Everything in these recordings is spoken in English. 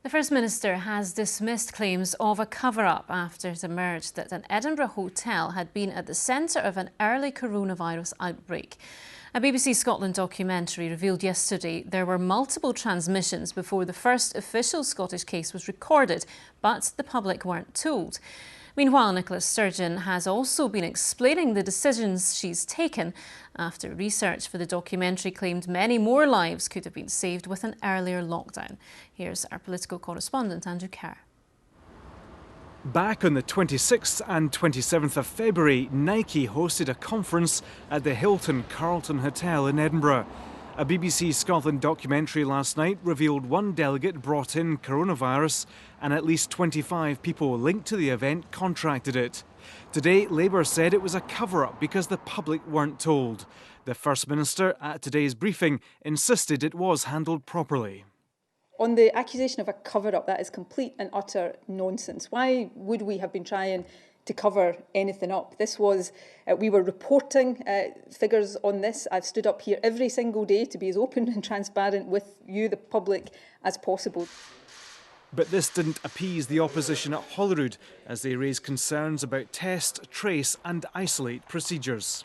The First Minister has dismissed claims of a cover-up after it emerged that an Edinburgh hotel had been at the centre of an early coronavirus outbreak. A BBC Scotland documentary revealed yesterday there were multiple transmissions before the first official Scottish case was recorded, but the public weren't told. Meanwhile, Nicola Sturgeon has also been explaining the decisions she's taken after research for the documentary claimed many more lives could have been saved with an earlier lockdown. Here's our political correspondent, Andrew Kerr. Back on the 26th and 27th of February, Nike hosted a conference at the Hilton Carlton Hotel in Edinburgh. A BBC Scotland documentary last night revealed one delegate brought in coronavirus and at least 25 people linked to the event contracted it. Today, Labour said it was a cover-up because the public weren't told. The First Minister at today's briefing insisted it was handled properly. On the accusation of a cover-up, that is complete and utter nonsense. Why would we have been trying to cover anything up? This was, we were reporting figures on this. I've stood up here every single day to be as open and transparent with you, the public, as possible. But this didn't appease the opposition at Holyrood as they raised concerns about test, trace and isolate procedures.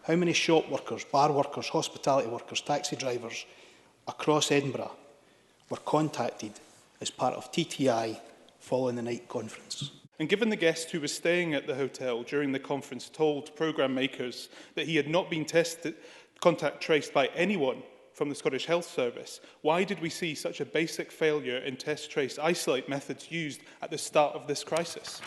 How many shop workers, bar workers, hospitality workers, taxi drivers across Edinburgh were contacted as part of TTI following the night conference? And given the guest who was staying at the hotel during the conference told programme makers that he had not been contact traced by anyone from the Scottish Health Service, why did we see such a basic failure in test, trace, isolate methods used at the start of this crisis?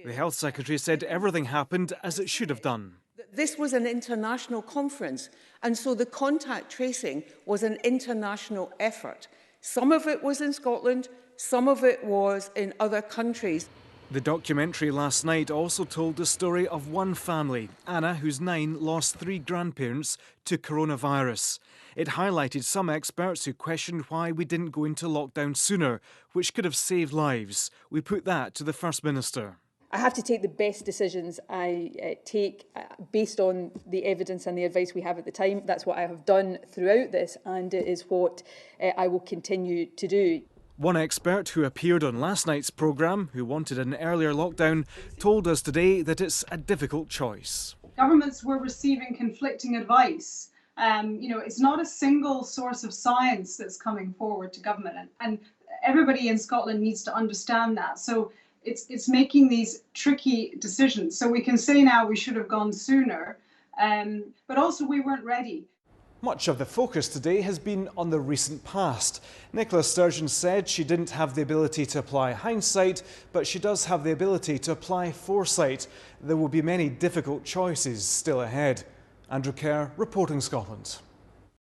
The Health Secretary said everything happened as it should have done. This was an international conference, and so the contact tracing was an international effort. Some of it was in Scotland, some of it was in other countries. The documentary last night also told the story of one family, Anna, who's 9, lost 3 grandparents to coronavirus. It highlighted some experts who questioned why we didn't go into lockdown sooner, which could have saved lives. We put that to the First Minister. I have to take the best decisions I take based on the evidence and the advice we have at the time. That's what I have done throughout this, and it is what I will continue to do. One expert who appeared on last night's programme, who wanted an earlier lockdown, told us today that it's a difficult choice. Governments were receiving conflicting advice. It's not a single source of science that's coming forward to government, and everybody in Scotland needs to understand that. So it's making these tricky decisions. So we can say now we should have gone sooner, but also we weren't ready. Much of the focus today has been on the recent past. Nicola Sturgeon said she didn't have the ability to apply hindsight, but she does have the ability to apply foresight. There will be many difficult choices still ahead. Andrew Kerr, reporting Scotland.